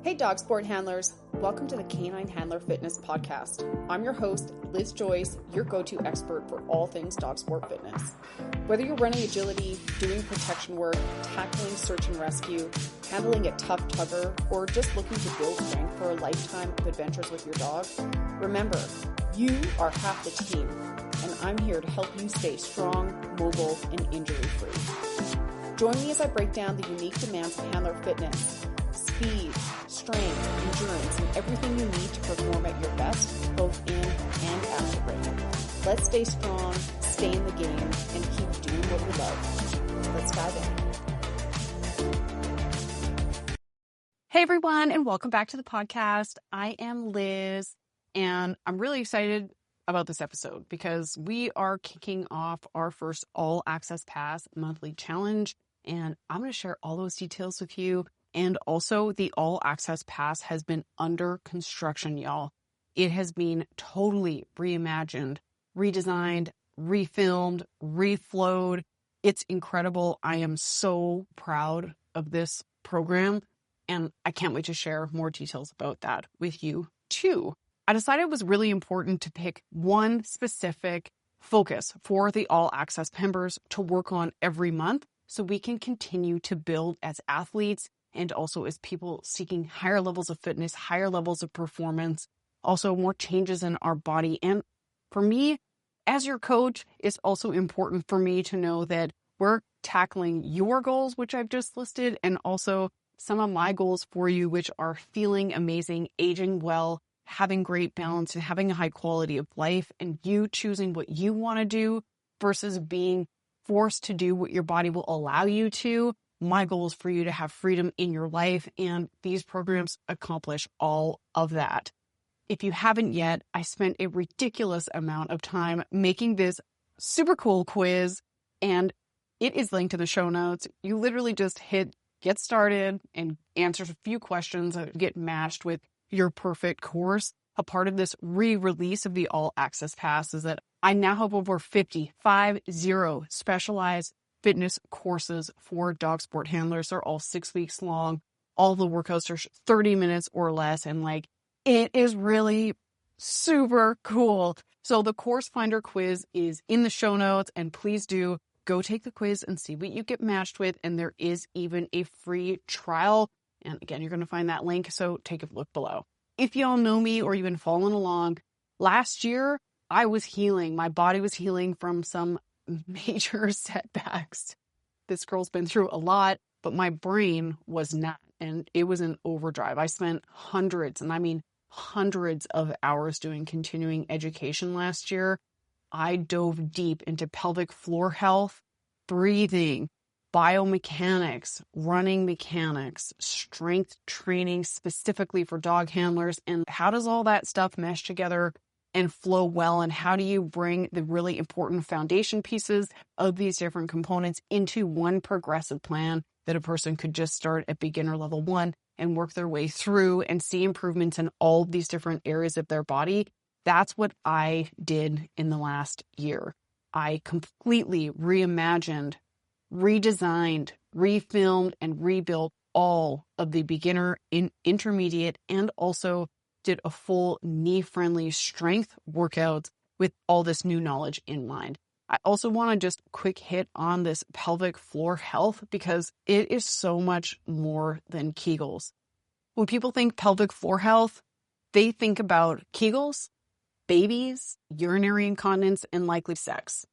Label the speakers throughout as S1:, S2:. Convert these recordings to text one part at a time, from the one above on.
S1: Hey dog sport handlers, welcome to the Canine Handler Fitness podcast. I'm your host, Liz Joyce, your go-to expert for all things dog sport fitness. Whether you're running agility, doing protection work, tackling search and rescue, handling a tough tugger, or just looking to build strength for a lifetime of adventures with your dog, remember, you are half the team, and I'm here to help you stay strong, mobile, and injury-free. Join me as I break down the unique demands of handler fitness, speed, strength, endurance, and everything you need to perform at your best, both in and out the ring. Let's stay strong, stay in the game, and keep doing what we love. Let's dive in. Hey everyone, and welcome back to the podcast. I am Liz, and I'm really excited about this episode because we are kicking off our first All Access Pass monthly challenge, and I'm going to share all those details with you. And also, the All Access Pass has been under construction, y'all. It has been totally reimagined, redesigned, refilmed, reflowed. It's incredible. I am so proud of this program, and I can't wait to share more details about that with you, too. I decided it was really important to pick one specific focus for the All Access members to work on every month so we can continue to build as athletes and also as people seeking higher levels of fitness, higher levels of performance, also more changes in our body. And for me, as your coach, it's also important for me to know that we're tackling your goals, which I've just listed, and also some of my goals for you, which are feeling amazing, aging well, having great balance, and having a high quality of life, and you choosing what you want to do versus being forced to do what your body will allow you to. My goal is for you to have freedom in your life, and these programs accomplish all of that. If you haven't yet, I spent a ridiculous amount of time making this super cool quiz, and it is linked in the show notes. You literally just hit get started and answer a few questions that get matched with your perfect course. A part of this re-release of the All Access Pass is that I now have over 50 specialized fitness courses for dog sport handlers. They're all 6 weeks long. All the workouts are 30 minutes or less. And it is really super cool. So the course finder quiz is in the show notes, and please do go take the quiz and see what you get matched with. And there is even a free trial. And again, you're going to find that link. So take a look below. If y'all know me or you've been following along, last year I was healing. My body was healing from some major setbacks. This girl's been through a lot, but my brain was not, and it was in overdrive. I spent hundreds of hours doing continuing education last year. I dove deep into pelvic floor health, breathing, biomechanics, running mechanics, strength training specifically for dog handlers, and how does all that stuff mesh together and flow well, and how do you bring the really important foundation pieces of these different components into one progressive plan that a person could just start at beginner level 1 and work their way through and see improvements in all these different areas of their body. That's what I did in the last year. I completely reimagined, redesigned, refilmed, and rebuilt all of the beginner, intermediate, and also did a full knee-friendly strength workouts with all this new knowledge in mind. I also want to just quick hit on this pelvic floor health because it is so much more than Kegels. When people think pelvic floor health, they think about Kegels, babies, urinary incontinence, and likely sex.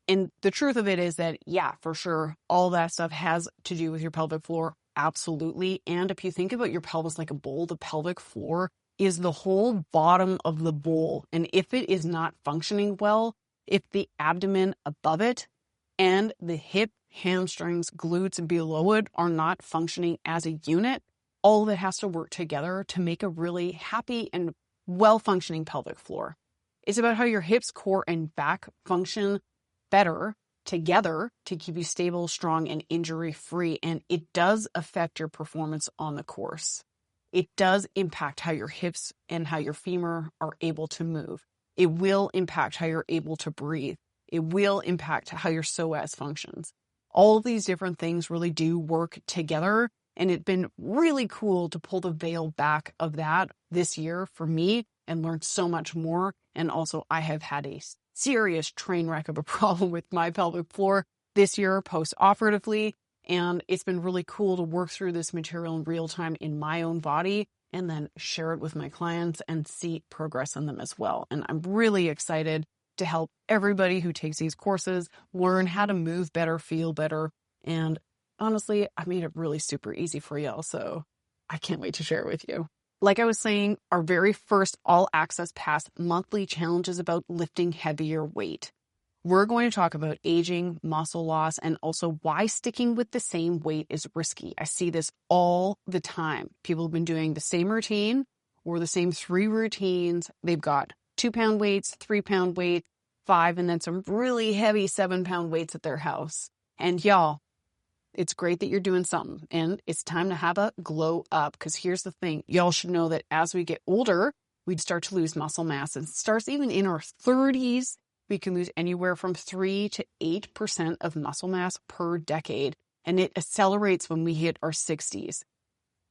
S1: And the truth of it is that, yeah, for sure, all that stuff has to do with your pelvic floor, absolutely. And if you think about your pelvis like a bowl, the pelvic floor is the whole bottom of the bowl. And if it is not functioning well, if the abdomen above it and the hip, hamstrings, glutes, and below it are not functioning as a unit, all of it has to work together to make a really happy and well-functioning pelvic floor. It's about how your hips, core, and back function better together to keep you stable, strong, and injury-free. And it does affect your performance on the course. It does impact how your hips and how your femur are able to move. It will impact how you're able to breathe. It will impact how your psoas functions. All of these different things really do work together And it's been really cool to pull the veil back of that this year for me and learn so much more. And also, I have had a serious train wreck of a problem with my pelvic floor this year post-operatively. And it's been really cool to work through this material in real time in my own body and then share it with my clients and see progress in them as well. And I'm really excited to help everybody who takes these courses learn how to move better, feel better. And honestly, I made it really super easy for y'all. So I can't wait to share it with you. Like I was saying, our very first all access pass monthly challenge is about lifting heavier weight. We're going to talk about aging, muscle loss, and also why sticking with the same weight is risky. I see this all the time. People have been doing the same routine or the same 3 routines. They've got 2-pound weights, 3-pound weights, 5, and then some really heavy 7-pound weights at their house. And y'all, it's great that you're doing something, and it's time to have a glow up, because here's the thing. Y'all should know that as we get older, we'd start to lose muscle mass. And it starts even in our 30s. We can lose anywhere from 3 to 8% of muscle mass per decade, and it accelerates when we hit our 60s.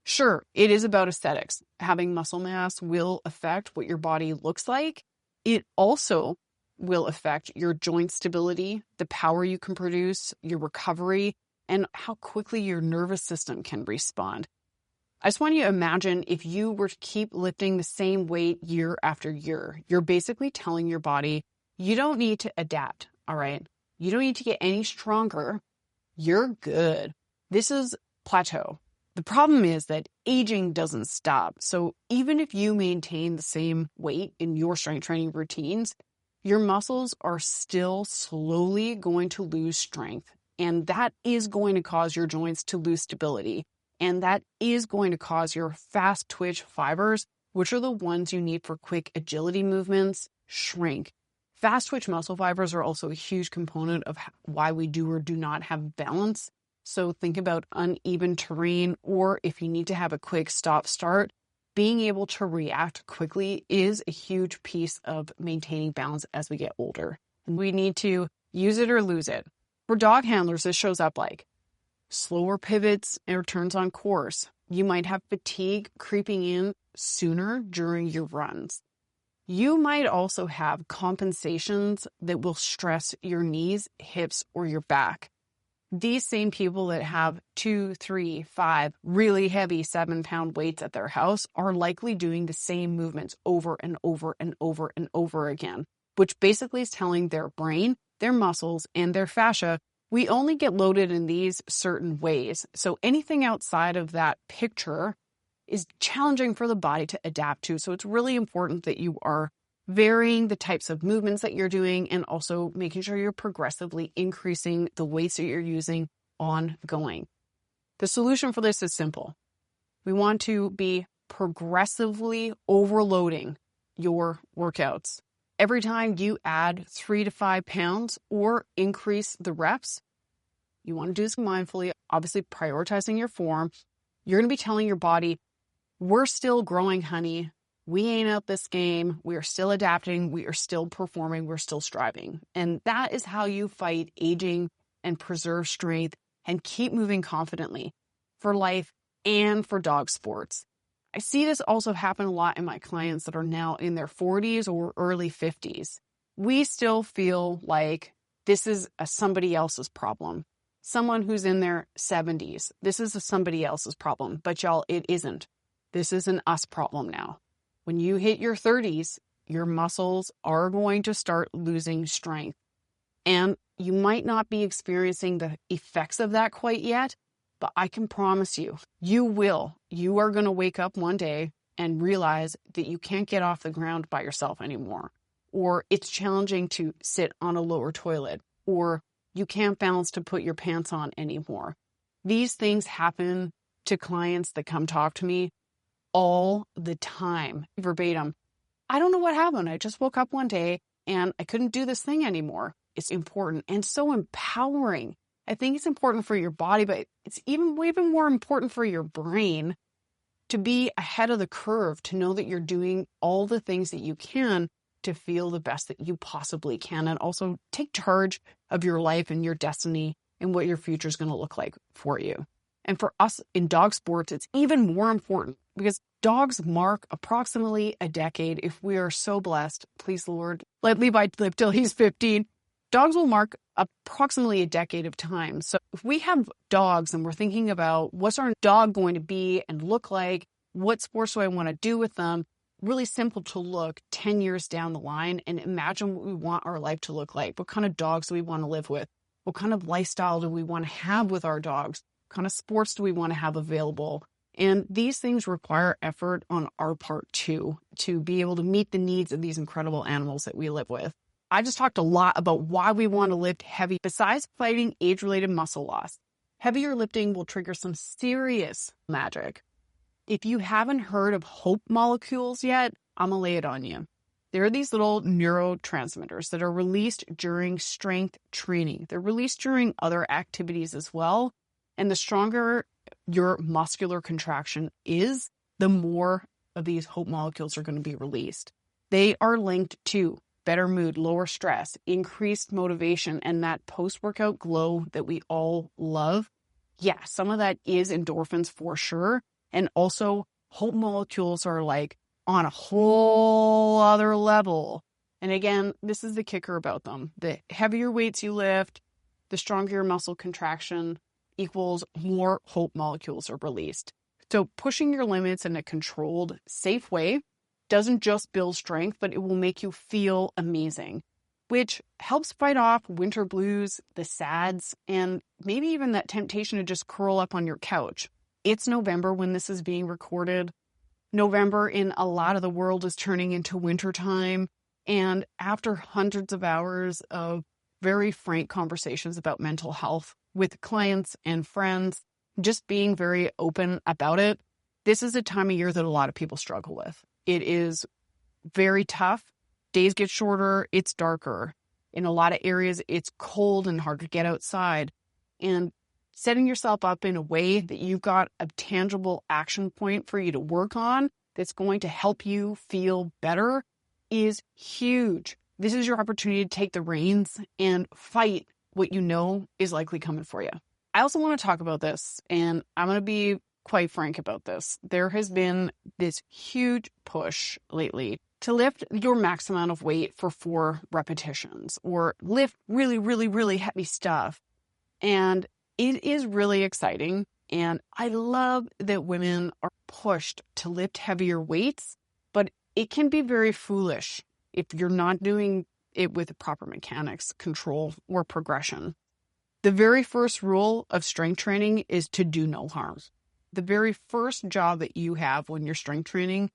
S1: Sure, it is about aesthetics. Having muscle mass will affect what your body looks like. It also will affect your joint stability, the power you can produce, your recovery, and how quickly your nervous system can respond. I just want you to imagine if you were to keep lifting the same weight year after year, you're basically telling your body, you don't need to adapt, all right? You don't need to get any stronger. You're good. This is plateau. The problem is that aging doesn't stop. So even if you maintain the same weight in your strength training routines, your muscles are still slowly going to lose strength. And that is going to cause your joints to lose stability. And that is going to cause your fast twitch fibers, which are the ones you need for quick agility movements, shrink. Fast twitch muscle fibers are also a huge component of why we do or do not have balance. So think about uneven terrain, or if you need to have a quick stop-start, being able to react quickly is a huge piece of maintaining balance as we get older. And we need to use it or lose it. For dog handlers, this shows up like slower pivots or turns on course. You might have fatigue creeping in sooner during your runs. You might also have compensations that will stress your knees, hips, or your back. These same people that have 2, 3, 5 really heavy 7-pound weights at their house are likely doing the same movements over and over and over and over again, which basically is telling their brain, their muscles, and their fascia, we only get loaded in these certain ways. So anything outside of that picture is challenging for the body to adapt to. So it's really important that you are varying the types of movements that you're doing and also making sure you're progressively increasing the weights that you're using ongoing. The solution for this is simple. We want to be progressively overloading your workouts. Every time you add 3 to 5 pounds or increase the reps, you want to do this mindfully, obviously prioritizing your form. You're going to be telling your body, we're still growing, honey. We ain't out this game. We are still adapting. We are still performing. We're still striving. And that is how you fight aging and preserve strength and keep moving confidently for life and for dog sports. I see this also happen a lot in my clients that are now in their 40s or early 50s. We still feel like this is somebody else's problem. Someone who's in their 70s, this is somebody else's problem. But y'all, it isn't. This is an us problem now. When you hit your 30s, your muscles are going to start losing strength. And you might not be experiencing the effects of that quite yet, but I can promise you, you will. You are going to wake up one day and realize that you can't get off the ground by yourself anymore. Or it's challenging to sit on a lower toilet. Or you can't balance to put your pants on anymore. These things happen to clients that come talk to me all the time, verbatim. I don't know what happened. I just woke up one day and I couldn't do this thing anymore. It's important and so empowering. I think it's important for your body, but it's even more important for your brain to be ahead of the curve, to know that you're doing all the things that you can to feel the best that you possibly can, and also take charge of your life and your destiny and what your future is going to look like for you. And for us in dog sports, it's even more important because dogs mark approximately a decade. If we are so blessed, please the Lord, let Levi live till he's 15. Dogs will mark approximately a decade of time. So if we have dogs and we're thinking about what's our dog going to be and look like, what sports do I want to do with them, really simple to look 10 years down the line and imagine what we want our life to look like. What kind of dogs do we want to live with? What kind of lifestyle do we want to have with our dogs? What kind of sports do we want to have available? And these things require effort on our part too, to be able to meet the needs of these incredible animals that we live with. I just talked a lot about why we want to lift heavy. Besides fighting age-related muscle loss, heavier lifting will trigger some serious magic. If you haven't heard of hope molecules yet, I'm going to lay it on you. There are these little neurotransmitters that are released during strength training. They're released during other activities as well. And the stronger your muscular contraction is, the more of these hope molecules are going to be released. They are linked to better mood, lower stress, increased motivation, and that post-workout glow that we all love. Yeah, some of that is endorphins for sure. And also, hope molecules are like on a whole other level. And again, this is the kicker about them. The heavier weights you lift, the stronger your muscle contraction equals more hope molecules are released. So pushing your limits in a controlled, safe way doesn't just build strength, but it will make you feel amazing, which helps fight off winter blues, the sads, and maybe even that temptation to just curl up on your couch. It's November when this is being recorded. November in a lot of the world is turning into wintertime. And after hundreds of hours of very frank conversations about mental health with clients and friends, just being very open about it, this is a time of year that a lot of people struggle with. It is very tough. Days get shorter. It's darker. In a lot of areas, it's cold and hard to get outside. And setting yourself up in a way that you've got a tangible action point for you to work on that's going to help you feel better is huge. This is your opportunity to take the reins and fight what you know is likely coming for you. I also want to talk about this, and I'm going to be quite frank about this. There has been this huge push lately to lift your max amount of weight for 4 repetitions or lift really, really, really heavy stuff. And it is really exciting. And I love that women are pushed to lift heavier weights, but it can be very foolish if you're not doing it with the proper mechanics, control, or progression. The very first rule of strength training is to do no harm. The very first job that you have when you're strength training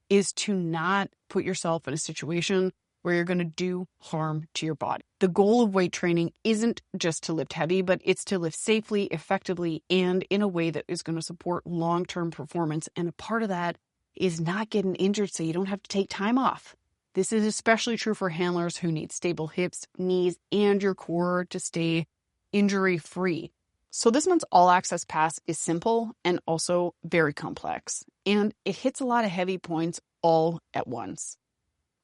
S1: is to not put yourself in a situation where you're going to do harm to your body. The goal of weight training isn't just to lift heavy, but it's to lift safely, effectively, and in a way that is going to support long-term performance. And a part of that is not getting injured so you don't have to take time off. This is especially true for handlers who need stable hips, knees, and your core to stay injury-free. So this month's All Access Pass is simple and also very complex, and it hits a lot of heavy points all at once.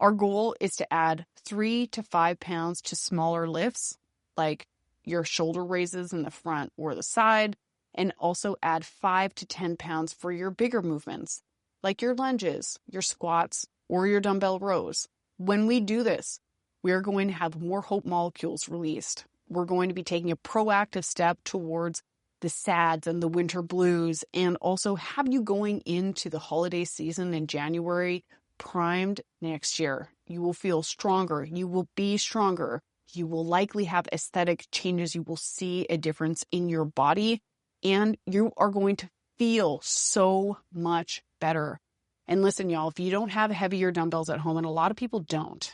S1: Our goal is to add 3 to 5 pounds to smaller lifts, like your shoulder raises in the front or the side, and also add 5 to 10 pounds for your bigger movements, like your lunges, your squats, or your dumbbell rows. When we do this, we are going to have more hope molecules released. We're going to be taking a proactive step towards the SADs and the winter blues, and also have you going into the holiday season in January primed next year. You will feel stronger. You will be stronger. You will likely have aesthetic changes. You will see a difference in your body, and you are going to feel so much better. And listen, y'all, if you don't have heavier dumbbells at home, and a lot of people don't,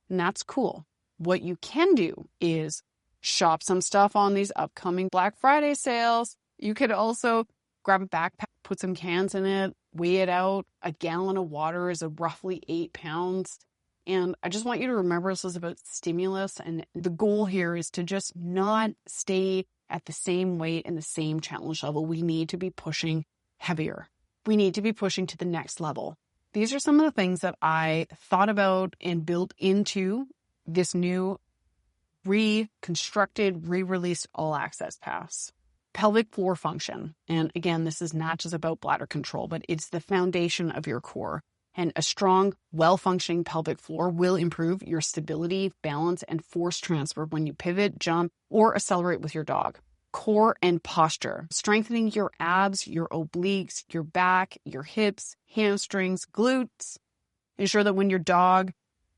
S1: and that's cool. What you can do is shop some stuff on these upcoming Black Friday sales. You could also grab a backpack, put some cans in it, weigh it out. A gallon of water is roughly 8 pounds. And I just want you to remember this is about stimulus. And the goal here is to just not stay at the same weight and the same challenge level. We need to be pushing heavier. We need to be pushing to the next level. These are some of the things that I thought about and built into this new reconstructed, re-released All Access Pass. pelvic floor function. And again, this is not just about bladder control, but it's the foundation of your core. And a strong, well-functioning pelvic floor will improve your stability, balance, and force transfer when you pivot, jump, or accelerate with your dog. Core and posture, strengthening your abs, your obliques, your back, your hips, hamstrings, glutes. Ensure that when your dog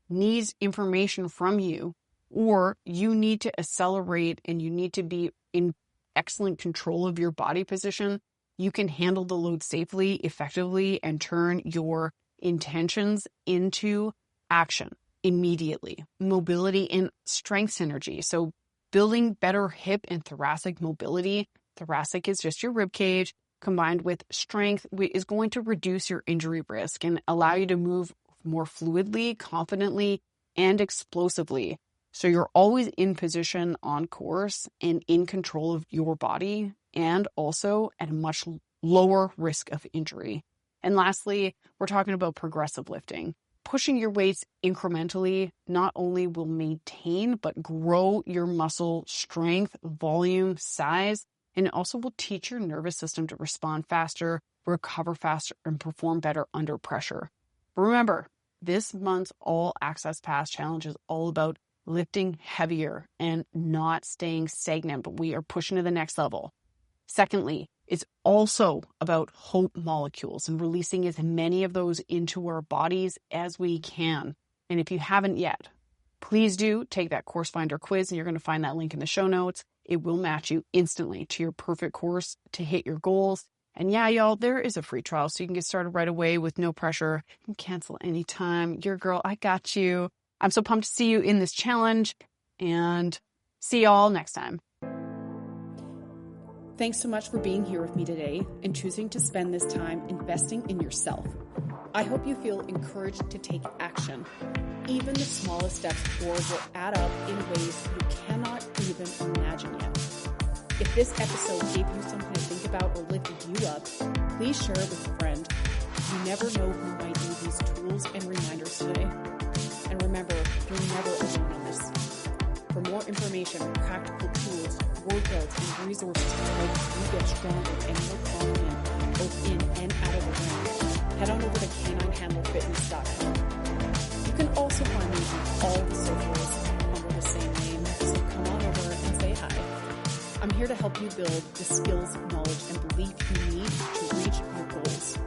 S1: needs information from you, or you need to accelerate and you need to be in excellent control of your body position, you can handle the load safely, effectively, and turn your intentions into action immediately. Mobility and strength synergy. So building better hip and thoracic mobility. Thoracic is just your rib cage, combined with strength is going to reduce your injury risk and allow you to move more fluidly, confidently, and explosively. So you're always in position, on course, and in control of your body, and also at a much lower risk of injury. And lastly, we're talking about progressive lifting. Pushing your weights incrementally not only will maintain, but grow your muscle strength, volume, size, and it also will teach your nervous system to respond faster, recover faster, and perform better under pressure. Remember, this month's All Access Pass Challenge is all about lifting heavier and not staying stagnant, but we are pushing to the next level. Secondly, it's also about hope molecules and releasing as many of those into our bodies as we can. And if you haven't yet, please do take that course finder quiz, and you're going to find that link in the show notes. It will match you instantly to your perfect course to hit your goals. And yeah, y'all, there is a free trial, so you can get started right away with no pressure. You can cancel anytime. Your girl, I got you. I'm so pumped to see you in this challenge, and see y'all next time. Thanks so much for being here with me today and choosing to spend this time investing in yourself. I hope you feel encouraged to take action. Even the smallest steps forward will add up in ways you cannot even imagine yet. If this episode gave you something to think about or lifted you up, please share it with a friend. You never know who might need these tools and reminders today. And remember, you're never alone in this. For more information, practical tools, workouts, and resources to help you get stronger and more confident both in and out of the ring, head on over to caninehandlerfitness.com. You can also find me on all the socials under the same name, so come on over and say hi. I'm here to help you build the skills, knowledge, and belief you need to reach your goals.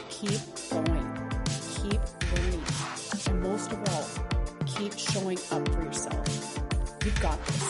S1: Keep going. Keep learning. And most of all, keep showing up for yourself. You've got this.